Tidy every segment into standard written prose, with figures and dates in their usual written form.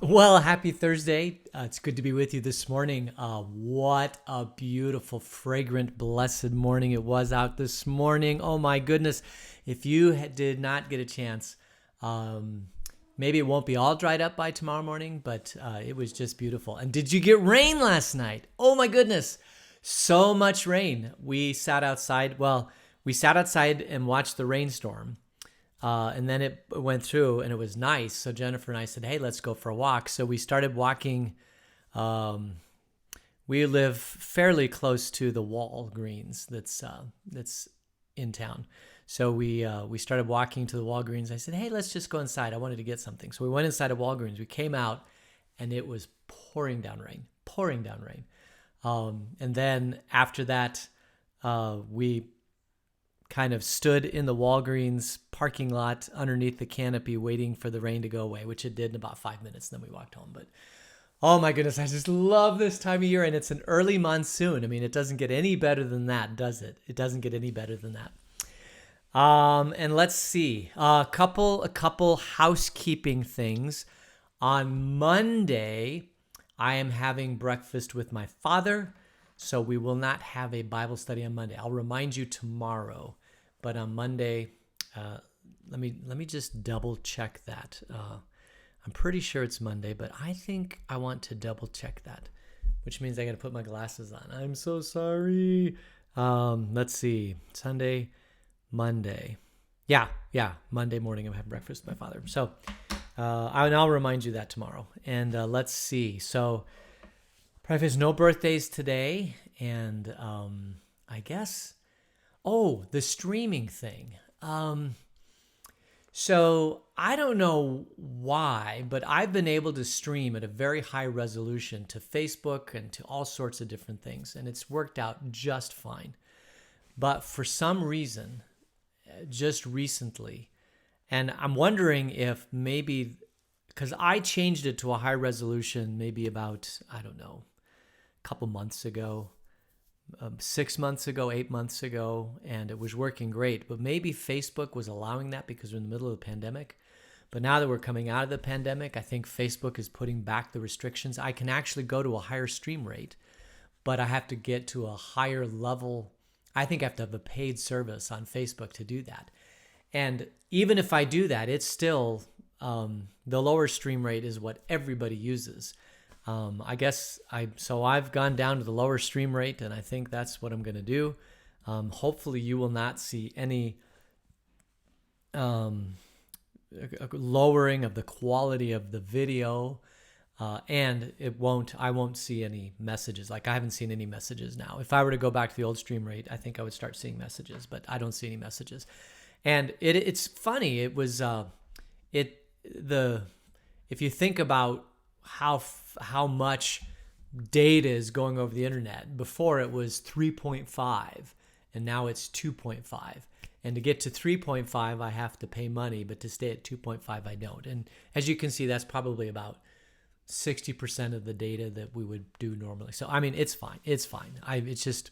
Well, happy Thursday. It's good to be with you this morning. What a beautiful, fragrant, blessed morning it was out this morning. Oh my goodness. If you did not get a chance, um, maybe it won't be all dried up by tomorrow morning, but it was just beautiful. And did you get rain last night? Oh my goodness. So much rain. We sat outside and watched the rainstorm. And then it went through and it was nice. So Jennifer and I said, hey, let's go for a walk. So we started walking. Um, we live fairly close to the Walgreens that's in town. So we started walking to the Walgreens. I said, hey, let's just go inside. I wanted to get something. So we went inside of Walgreens. We came out and it was pouring down rain, pouring down rain. And then after that, we kind of stood in the Walgreens parking lot underneath the canopy waiting for the rain to go away, which it did in about 5 minutes. Then we walked home. But oh my goodness, I just love this time of year. And it's an early monsoon. I mean, it doesn't get any better than that, does it? It doesn't get any better than that. And let's see, a couple housekeeping things. On Monday, I am having breakfast with my father. So we will not have a Bible study on Monday. I'll remind you tomorrow, but on Monday, let me just double check that. I'm pretty sure it's Monday, but I think I want to double check that, which means I got to put my glasses on. I'm so sorry. Let's see, Sunday, Monday. Yeah, Monday morning I'm having breakfast with my father. So I'll remind you that tomorrow. And let's see. So probably there's no birthdays today, and I guess, the streaming thing. So I don't know why, but I've been able to stream at a very high resolution to Facebook and to all sorts of different things, and it's worked out just fine. But for some reason, just recently, and I'm wondering if maybe, because I changed it to a high resolution maybe about, I don't know, couple months ago, 6 months ago, 8 months ago, and it was working great. But maybe Facebook was allowing that because we're in the middle of the pandemic. But now that we're coming out of the pandemic, I think Facebook is putting back the restrictions. I can actually go to a higher stream rate, but I have to get to a higher level. I think I have to have a paid service on Facebook to do that. And even if I do that, it's still the lower stream rate is what everybody uses. I've gone down to the lower stream rate, and I think that's what I'm going to do. Hopefully you will not see any lowering of the quality of the video, and I won't see any messages. Like, I haven't seen any messages now. If I were to go back to the old stream rate, I think I would start seeing messages, but I don't see any messages. And it's funny. It was if you think about how much data is going over the internet. Before it was 3.5 and now it's 2.5. And to get to 3.5, I have to pay money, but to stay at 2.5, I don't. And as you can see, that's probably about 60% of the data that we would do normally. So, I mean, it's fine. It's fine. It's just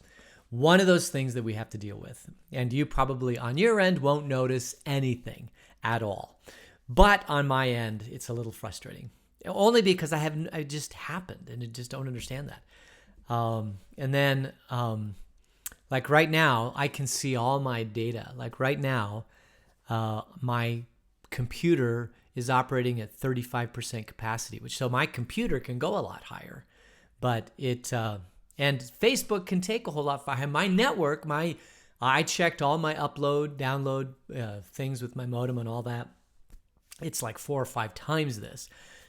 one of those things that we have to deal with. And you probably on your end won't notice anything at all. But on my end, it's a little frustrating. Only because it just happened, and I just don't understand that. And then, like right now, I can see all my data. Like right now, my computer is operating at 35% capacity, so my computer can go a lot higher. But and Facebook can take a whole lot higher. My network, I checked all my upload, download things with my modem and all that. It's like 4 or 5 times this.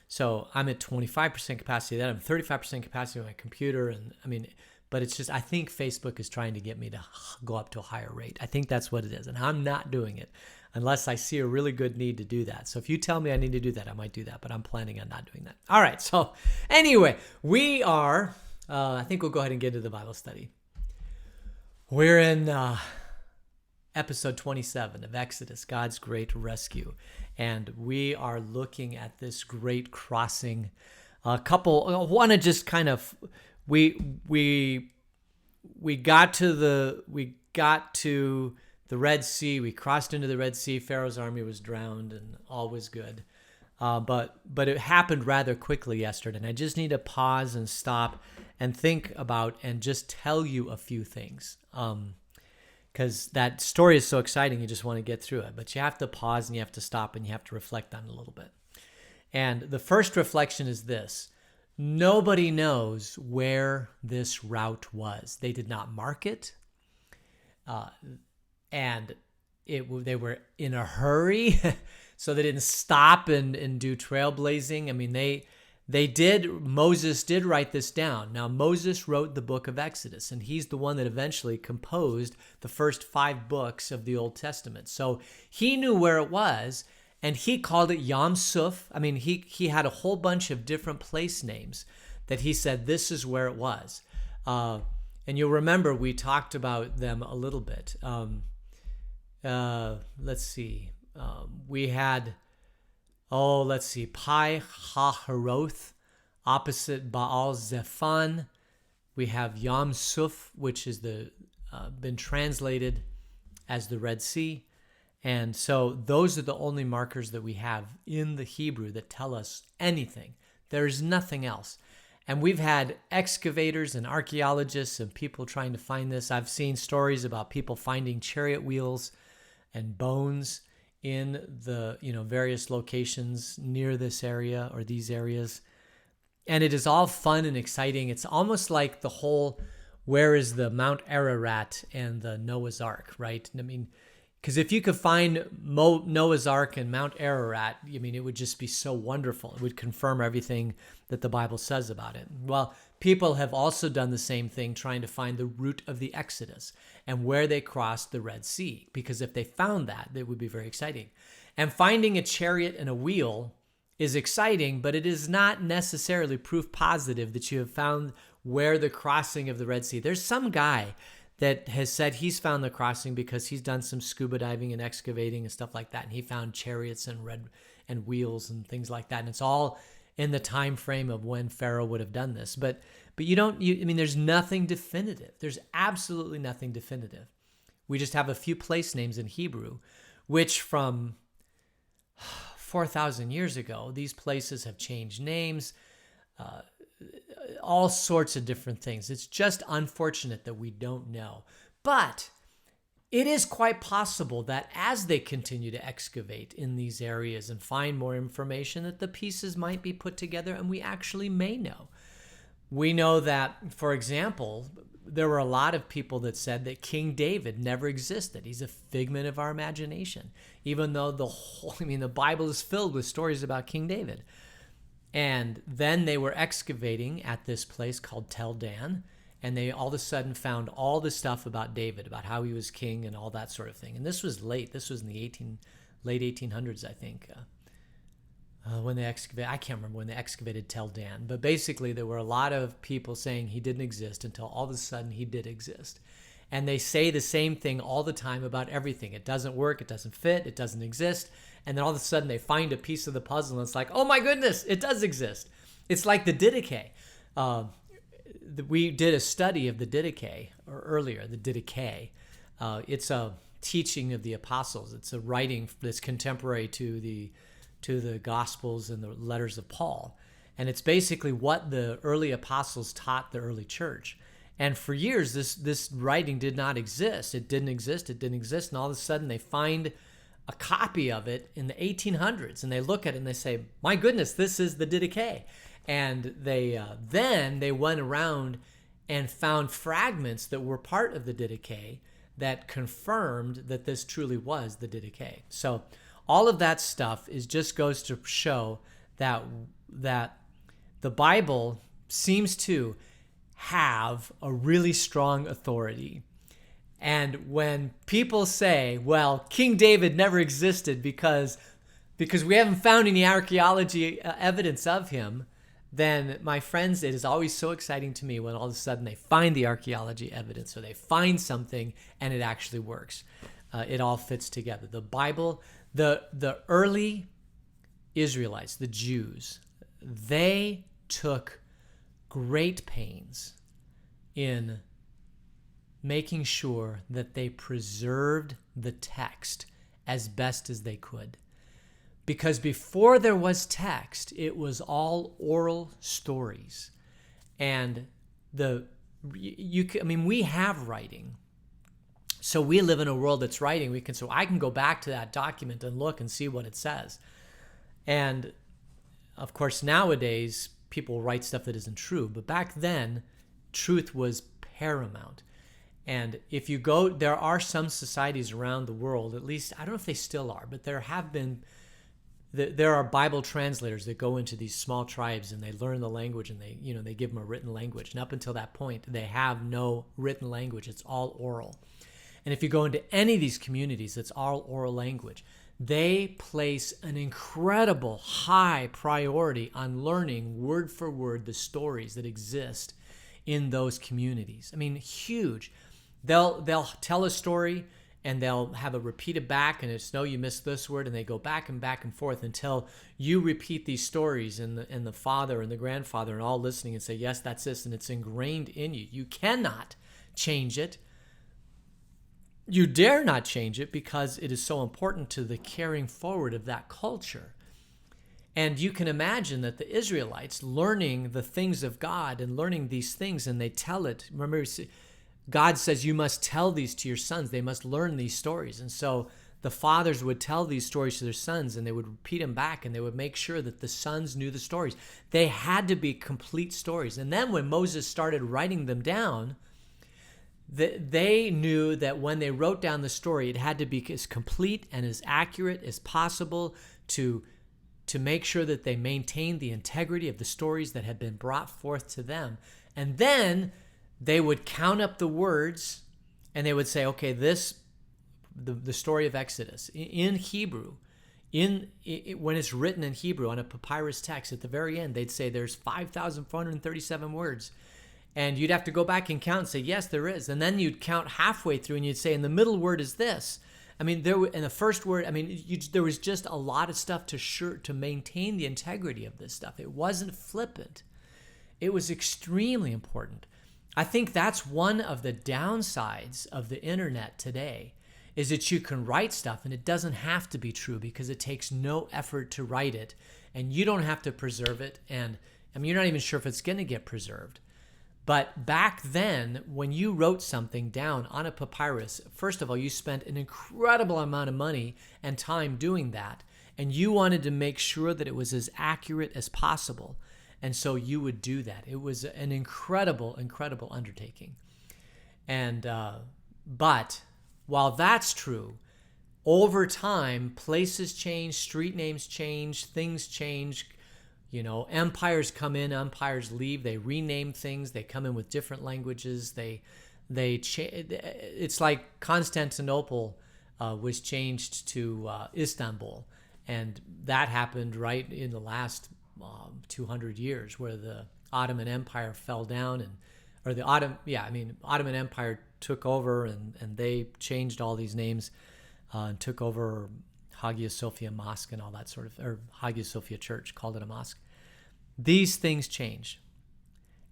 So I'm at 25% capacity. Then I'm 35% capacity on my computer. And I mean, but it's just, I think Facebook is trying to get me to go up to a higher rate. I think that's what it is. And I'm not doing it unless I see a really good need to do that. So if you tell me I need to do that, I might do that, but I'm planning on not doing that. All right. So anyway, I think we'll go ahead and get into the Bible study. We're in episode 27 of Exodus, God's Great Rescue. And we are looking at this great crossing. I want to just kind of, we got to the Red Sea. We crossed into the Red Sea. Pharaoh's army was drowned and all was good. but it happened rather quickly yesterday, and I just need to pause and stop and think about and just tell you a few things. Because that story is so exciting, you just want to get through it. But you have to pause and you have to stop and you have to reflect on it a little bit. And the first reflection is this. Nobody knows where this route was. They did not mark it. And they were in a hurry, so they didn't stop and do trailblazing. I mean, Moses did write this down. Now, Moses wrote the book of Exodus, and he's the one that eventually composed the first 5 books of the Old Testament. So he knew where it was, and he called it Yam Suf. I mean, he had a whole bunch of different place names that he said this is where it was. And you'll remember we talked about them a little bit. Let's see. We had... Pi Hahiroth, opposite Baal Zephon. We have Yam Suf, which is been translated as the Red Sea. And so those are the only markers that we have in the Hebrew that tell us anything. There's nothing else. And we've had excavators and archaeologists and people trying to find this. I've seen stories about people finding chariot wheels and bones in the various locations near this area or these areas. And it is all fun and exciting. It's almost like the whole, where is the Mount Ararat and the Noah's Ark, right? I mean, because if you could find Noah's Ark and Mount Ararat, I mean, it would just be so wonderful. It would confirm everything that the Bible says about it. Well, people have also done the same thing, trying to find the route of the Exodus and where they crossed the Red Sea, because if they found that, it would be very exciting. And finding a chariot and a wheel is exciting, but it is not necessarily proof positive that you have found where the crossing of the Red Sea. There's some guy that has said he's found the crossing because he's done some scuba diving and excavating and stuff like that, and he found chariots and wheels and things like that. And it's all in the time frame of when Pharaoh would have done this. But there's nothing definitive. There's absolutely nothing definitive. We just have a few place names in Hebrew, which from 4,000 years ago, these places have changed names, all sorts of different things. It's just unfortunate that we don't know. But it is quite possible that as they continue to excavate in these areas and find more information, that the pieces might be put together and we actually may know. We know that, for example, there were a lot of people that said that King David never existed. He's a figment of our imagination, even though the Bible is filled with stories about King David. And then they were excavating at this place called Tel Dan, and they all of a sudden found all the stuff about David, about how he was king and all that sort of thing. And this was late. This was in the late 1800s, I think, when they excavated. I can't remember when they excavated Tel Dan. But basically, there were a lot of people saying he didn't exist until all of a sudden he did exist. And they say the same thing all the time about everything. It doesn't work. It doesn't fit. It doesn't exist. And then all of a sudden they find a piece of the puzzle and it's like, oh my goodness, it does exist. It's like the Didache. We did a study of the Didache, or earlier, the Didache. It's a teaching of the apostles. It's a writing that's contemporary to the Gospels and the letters of Paul. And it's basically what the early apostles taught the early church. And for years, this writing did not exist. It didn't exist. And all of a sudden they find a copy of it in the 1800s, and they look at it and they say, my goodness, this is the Didache. And then they went around and found fragments that were part of the Didache that confirmed that this truly was the Didache. So all of that stuff just goes to show that the Bible seems to have a really strong authority. And when people say, well, King David never existed because we haven't found any archaeology evidence of him, then, my friends, it is always so exciting to me when all of a sudden they find the archaeology evidence or they find something and it actually works. It all fits together. The Bible, the early Israelites, the Jews, they took great pains in making sure that they preserved the text as best as they could. Because before there was text, it was all oral stories. And we have writing. So we live in a world that's writing. So I can go back to that document and look and see what it says. And of course, nowadays, people write stuff that isn't true. But back then, truth was paramount. And if you go, there are some societies around the world, at least, I don't know if they still are, but there are Bible translators that go into these small tribes and they learn the language and they give them a written language. And up until that point, they have no written language. It's all oral. And if you go into any of these communities, it's all oral language. They place an incredible high priority on learning word for word the stories that exist in those communities. I mean, huge. They'll tell a story and they'll have it repeated back, and it's no, you missed this word, and they go back and forth until you repeat these stories, and the father and the grandfather and all listening and say, yes, that's this, and it's ingrained in you. You cannot change it. You dare not change it because it is so important to the carrying forward of that culture. And you can imagine that the Israelites learning the things of God and learning these things, and they tell it. Remember, God says you must tell these to your sons. They must learn these stories. And so the fathers would tell these stories to their sons, and they would repeat them back, and they would make sure that the sons knew the stories. They had to be complete stories. And then when Moses started writing them down, they knew that when they wrote down the story, it had to be as complete and as accurate as possible to make sure that they maintained the integrity of the stories that had been brought forth to them. And then they would count up the words, and they would say, okay, the story of Exodus in Hebrew, when it's written in Hebrew on a papyrus text, at the very end, they'd say there's 5,437 words. And you'd have to go back and count and say, yes, there is. And then you'd count halfway through and you'd say, and the middle word is this. I mean, in the first word, there was just a lot of stuff to maintain the integrity of this stuff. It wasn't flippant. It was extremely important. I think that's one of the downsides of the internet today, is that you can write stuff and it doesn't have to be true because it takes no effort to write it, and you don't have to preserve it. And you're not even sure if it's going to get preserved. But back then, when you wrote something down on a papyrus, first of all, you spent an incredible amount of money and time doing that. And you wanted to make sure that it was as accurate as possible. And so you would do that. It was an incredible, incredible undertaking. And but while that's true, over time, places change, street names change, things change. Empires come in, empires leave. They rename things. They come in with different languages. It's like Constantinople was changed to Istanbul, and that happened right in the last 200 years, where the Ottoman Empire fell down, Ottoman Empire took over, and they changed all these names and took over Hagia Sophia Mosque and all that sort of, or Hagia Sophia Church, called it a mosque. These things change.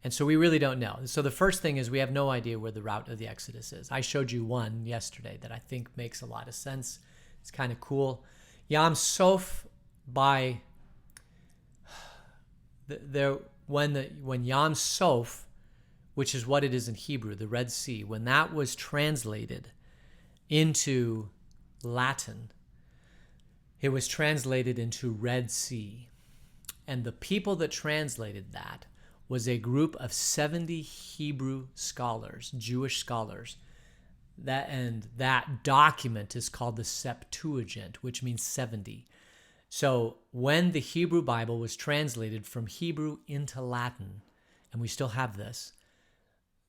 And so we really don't know. So the first thing is we have no idea where the route of the Exodus is. I showed you one yesterday that I think makes a lot of sense. It's kind of cool. Yam Soph when Yam Soph, which is what it is in Hebrew, the Red Sea, when that was translated into Latin, it was translated into Red Sea. And the people that translated that was a group of 70 Hebrew scholars, Jewish scholars. That document is called the Septuagint, which means 70. So when the Hebrew Bible was translated from Hebrew into Latin, and we still have this,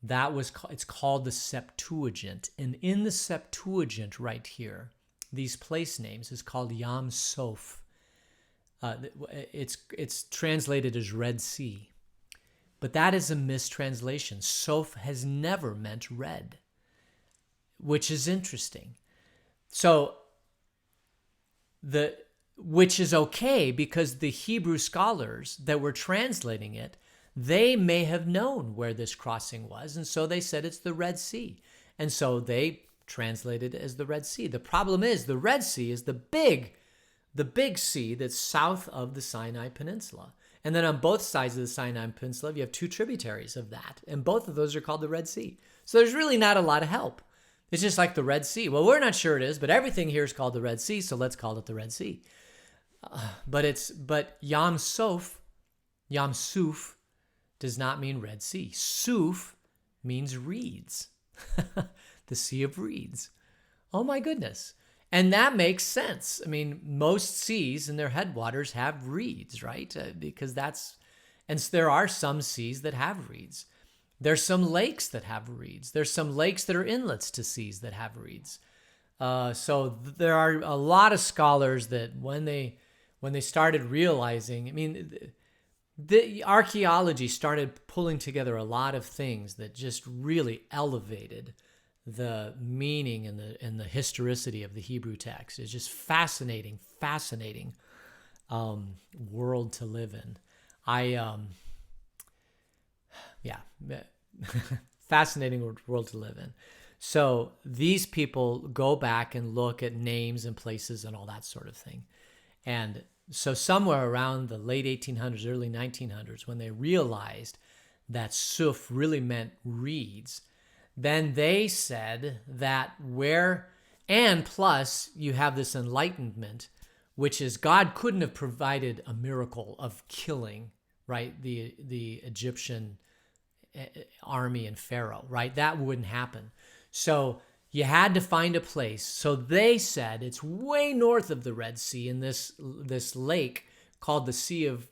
it's called the Septuagint. And in the Septuagint right here, these place names is called Yam Soph. It's translated as Red Sea. But that is a mistranslation. Soph has never meant red, which is interesting. So which is okay, because the Hebrew scholars that were translating it, they may have known where this crossing was, and so they said it's the Red Sea. And so they translated it as the Red Sea. The problem is the Red Sea is the big the big sea that's south of the Sinai Peninsula. And then on both sides of the Sinai Peninsula, you have two tributaries of that. And both of those are called the Red Sea. So there's really not a lot of help. It's just like the Red Sea. Well, we're not sure it is, but everything here is called the Red Sea, so let's call it the Red Sea. But Yam Suf does not mean Red Sea. Suf means reeds, the Sea of Reeds. Oh my goodness. And that makes sense. I mean, most seas in their headwaters have reeds, right? And there are some seas that have reeds. There's some lakes that have reeds. There's some lakes that are inlets to seas that have reeds. So there are a lot of scholars that when they started realizing, I mean, the archaeology started pulling together a lot of things that just really elevated the meaning and the historicity of the Hebrew text. It's just fascinating world to live in. Fascinating world to live in. So these people go back and look at names and places and all that sort of thing. And so somewhere around the late 1800s, early 1900s, when they realized that Suf really meant reeds, then they said that and plus you have this enlightenment, which is God couldn't have provided a miracle of killing, right, the Egyptian army and Pharaoh, right? That wouldn't happen. So you had to find a place. So they said it's way north of the Red Sea in this lake called the Sea of,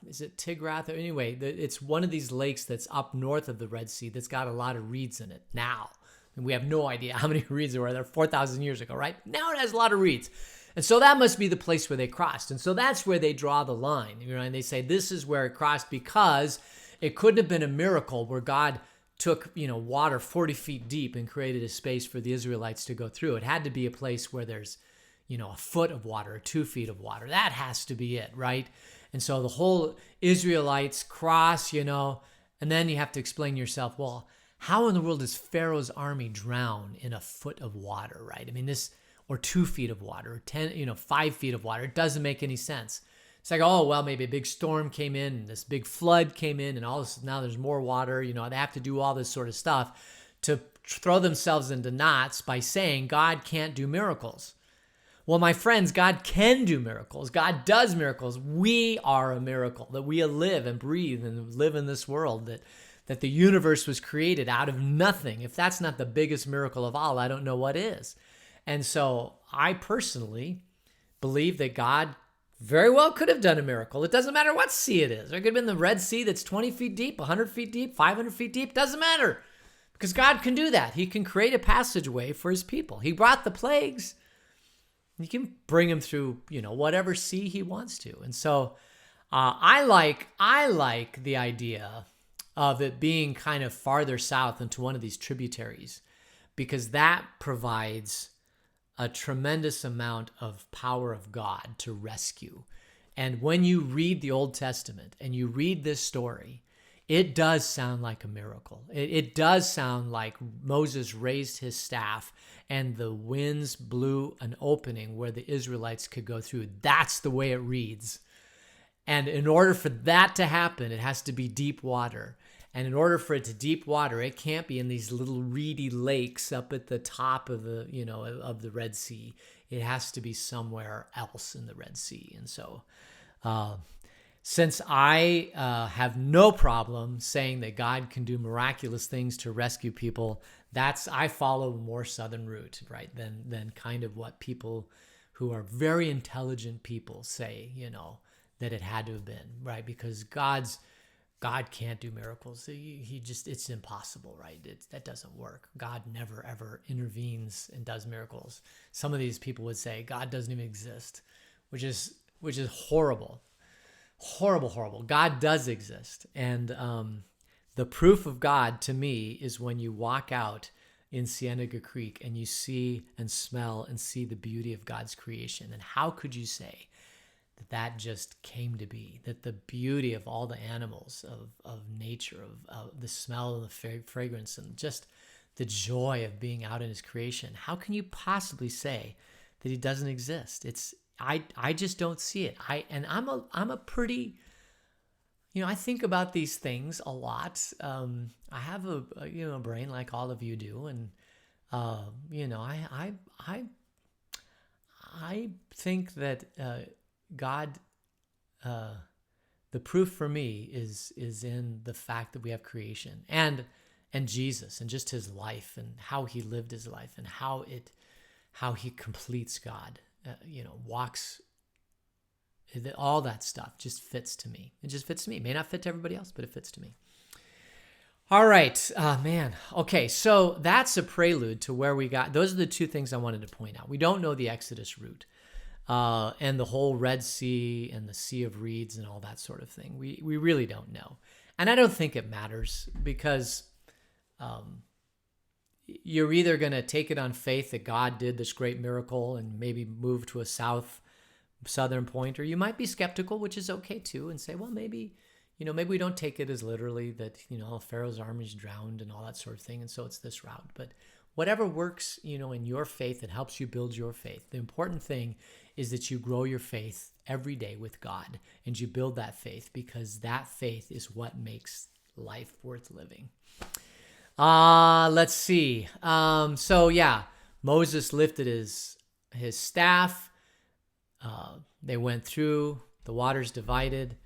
is it Tiglath? Anyway, it's one of these lakes that's up north of the Red Sea that's got a lot of reeds in it now. And we have no idea how many reeds there were there 4,000 years ago, right? Now it has a lot of reeds. And so that must be the place where they crossed. And so that's where they draw the line, and they say this is where it crossed because it couldn't have been a miracle where God took, water 40 feet deep and created a space for the Israelites to go through. It had to be a place where there's, a foot of water, 2 feet of water. That has to be it, right? And so the whole Israelites cross, and then you have to explain yourself, well, how in the world does Pharaoh's army drown in a foot of water, right? I mean, or 2 feet of water, or 5 feet of water. It doesn't make any sense. It's like, oh, well, maybe a big storm came in and this big flood came in and all this, now there's more water. They have to do all this sort of stuff to throw themselves into knots by saying God can't do miracles. Well, my friends, God can do miracles. God does miracles. We are a miracle, that we live and breathe and live in this world, that the universe was created out of nothing. If that's not the biggest miracle of all, I don't know what is. And so I personally believe that God very well could have done a miracle. It doesn't matter what sea it is. There could have been the Red Sea that's 20 feet deep, 100 feet deep, 500 feet deep. Doesn't matter, because God can do that. He can create a passageway for his people. He brought the plagues. He can bring them through, whatever sea he wants to. And so I like the idea of it being kind of farther south into one of these tributaries, because that provides a tremendous amount of power of God to rescue. And when you read the Old Testament and you read this story, it does sound like a miracle. It does sound like Moses raised his staff and the winds blew an opening where the Israelites could go through. That's the way it reads. And in order for that to happen, it has to be deep water. And in order for it to deep water, it can't be in these little reedy lakes up at the top of the, of the Red Sea. It has to be somewhere else in the Red Sea. And so, since I have no problem saying that God can do miraculous things to rescue people, I follow a more southern route, right, than kind of what people who are very intelligent people say, that it had to have been, right? Because God can't do miracles. It's impossible, right? That doesn't work. God never, ever intervenes and does miracles. Some of these people would say God doesn't even exist, which is horrible. Horrible. God does exist. And the proof of God to me is when you walk out in Cienega Creek and you see and smell and see the beauty of God's creation. And how could you say that just came to be, that the beauty of all the animals, of nature, of the smell and the fragrance and just the joy of being out in his creation? How can you possibly say that he doesn't exist? I just don't see it. I'm a pretty, I think about these things a lot. I have a brain like all of you do, and I think that God, the proof for me is in the fact that we have creation and Jesus and just his life and how he lived his life and how he completes God, walks. All that stuff just fits to me. It just fits to me. It may not fit to everybody else, but it fits to me. All right, man. Okay, so that's a prelude to where we got. Those are the two things I wanted to point out. We don't know the Exodus route and the whole Red Sea and the Sea of Reeds and all that sort of thing. We really don't know. And I don't think it matters because you're either going to take it on faith that God did this great miracle and maybe move to a southern point, or you might be skeptical, which is okay too, and say, well, maybe we don't take it as literally that, Pharaoh's armies drowned and all that sort of thing. And so it's this route, but whatever works, in your faith, it helps you build your faith. The important thing is that you grow your faith every day with God and you build that faith, because that faith is what makes life worth living. Let's see. Moses lifted his staff. They went through, the waters divided.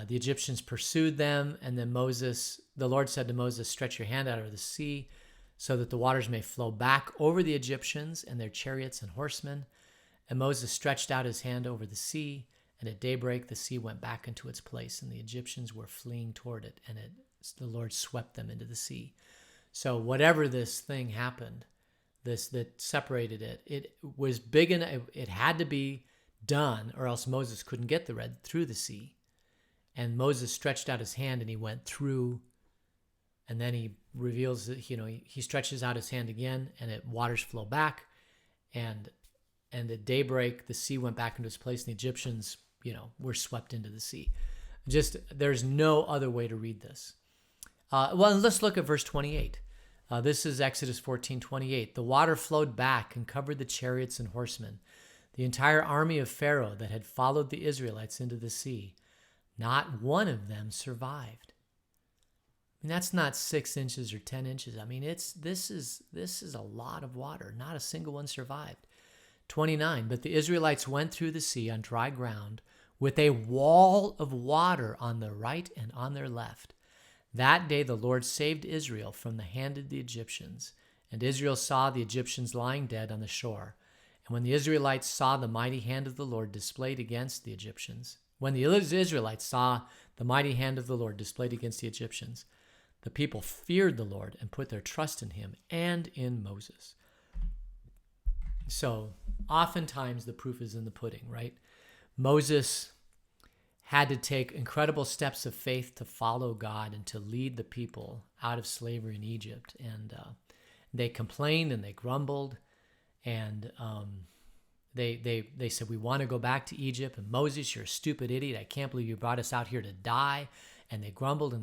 The Egyptians pursued them, and then the Lord said to Moses, stretch your hand out over the sea so that the waters may flow back over the Egyptians and their chariots and horsemen. And Moses stretched out his hand over the sea, and at daybreak the sea went back into its place, and the Egyptians were fleeing toward it, and the Lord swept them into the sea. So whatever this thing happened, that separated it, it was big enough, it had to be done, or else Moses couldn't get through the sea. And Moses stretched out his hand and he went through, and then he reveals that, he stretches out his hand again and waters flow back, and at daybreak the sea went back into its place, and the Egyptians, were swept into the sea. There's no other way to read this. Let's look at verse 28. This is Exodus 14:28. The water flowed back and covered the chariots and horsemen, the entire army of Pharaoh that had followed the Israelites into the sea. Not one of them survived. I mean, that's not 6 inches or 10 inches. I mean, this is a lot of water. Not a single one survived. 29, but the Israelites went through the sea on dry ground with a wall of water on their right and on their left. That day the Lord saved Israel from the hand of the Egyptians, and Israel saw the Egyptians lying dead on the shore. And when the Israelites saw the mighty hand of the Lord displayed against the Egyptians, the people feared the Lord and put their trust in him and in Moses. So oftentimes the proof is in the pudding, right? Moses had to take incredible steps of faith to follow God and to lead the people out of slavery in Egypt. And they complained and they grumbled, and they said, we want to go back to Egypt. And Moses, you're a stupid idiot. I can't believe you brought us out here to die. And they grumbled,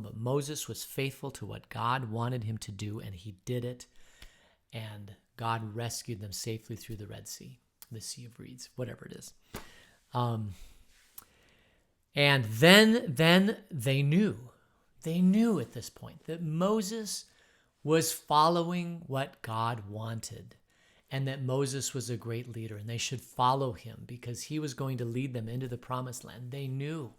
but Moses was faithful to what God wanted him to do, and he did it. And God rescued them safely through the Red Sea, the Sea of Reeds, whatever it is. And then they knew at this point that Moses was following what God wanted, and that Moses was a great leader, and they should follow him because he was going to lead them into the promised land. They knew.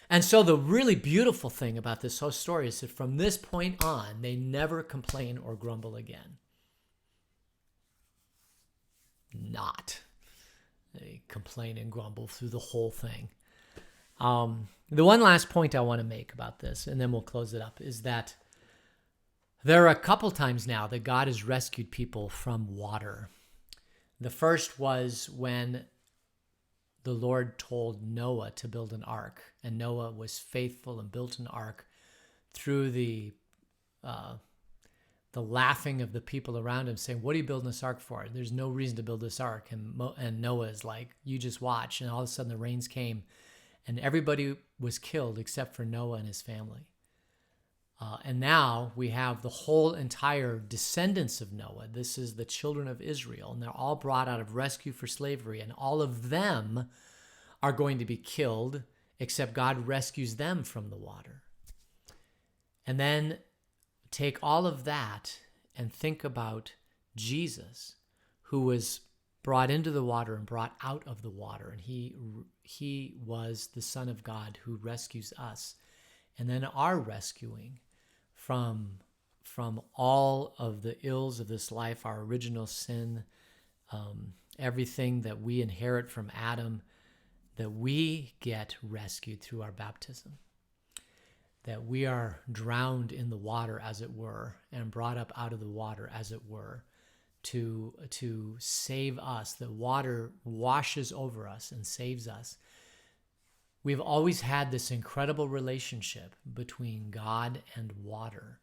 And so the really beautiful thing about this whole story is that from this point on, they never complain or grumble again. They complain and grumble through the whole thing. The one last point I want to make about this, and then we'll close it up, is that there are a couple times now that God has rescued people from water. The first was when the Lord told Noah to build an ark, and Noah was faithful and built an ark through the laughing of the people around him, saying, what are you building this ark for? There's no reason to build this ark. And Noah is like, you just watch. And all of a sudden the rains came, and everybody was killed except for Noah and his family. And now we have the whole entire descendants of Noah. This is the children of Israel, and they're all brought out of rescue for slavery, and all of them are going to be killed, except God rescues them from the water. And then take all of that and think about Jesus, who was brought into the water and brought out of the water. And he was the Son of God who rescues us. And then our rescuing from all of the ills of this life, our original sin, everything that we inherit from Adam, that we get rescued through our baptism. That we are drowned in the water, as it were, and brought up out of the water, as it were, to save us. The water washes over us and saves us. We've always had this incredible relationship between God and water.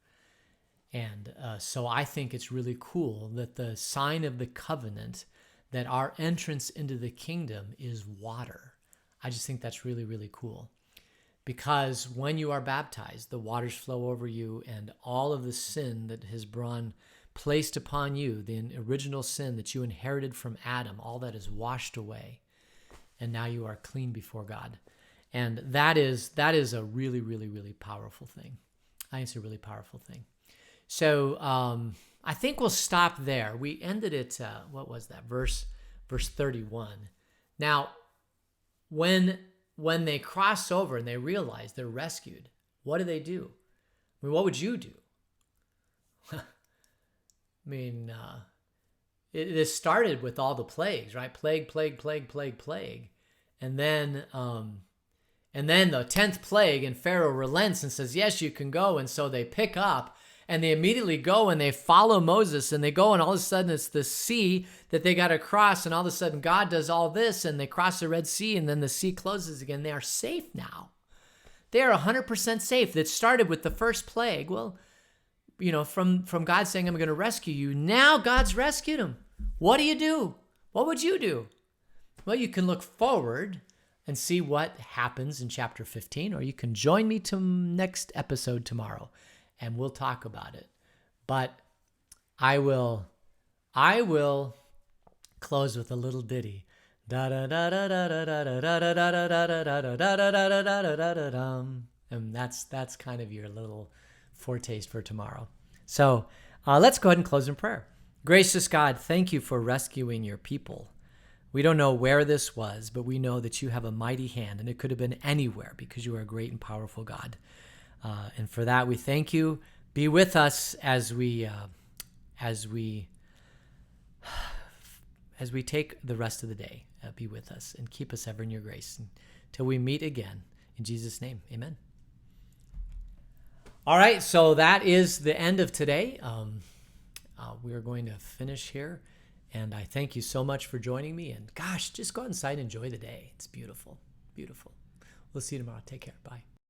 And so I think it's really cool that the sign of the covenant, that our entrance into the kingdom is water. I just think that's really, really cool. Because when you are baptized, the waters flow over you, and all of the sin that has been placed upon you, the original sin that you inherited from Adam, all that is washed away. And now you are clean before God. And that is a really, really, really powerful thing. I think it's a really powerful thing. So I think we'll stop there. We ended at, what was that? Verse 31. Now, when they cross over and they realize they're rescued, what do? I mean, what would you do? I mean, it started with all the plagues, right? Plague. And then the 10th plague, and Pharaoh relents and says, yes, you can go. And so they pick up and they immediately go and they follow Moses, and they go, and all of a sudden it's the sea that they got to cross. And all of a sudden God does all this, and they cross the Red Sea, and then the sea closes again. They are safe now. They are 100% safe. That started with the first plague. Well, from God saying, I'm going to rescue you. Now God's rescued them. What do? What would you do? Well, you can look forward and see what happens in chapter 15, or you can join me to next episode tomorrow, and we'll talk about it. But I will close with a little ditty. And that's kind of your little foretaste for tomorrow. So let's go ahead and close in prayer. Gracious God, thank you for rescuing your people. We don't know where this was, but we know that you have a mighty hand, and it could have been anywhere because you are a great and powerful God. And for that, we thank you. Be with us as we take the rest of the day. Be with us and keep us ever in your grace until we meet again. In Jesus' name, amen. All right, so that is the end of today. We are going to finish here. And I thank you so much for joining me. And gosh, just go inside and enjoy the day. It's beautiful, beautiful. We'll see you tomorrow. Take care. Bye.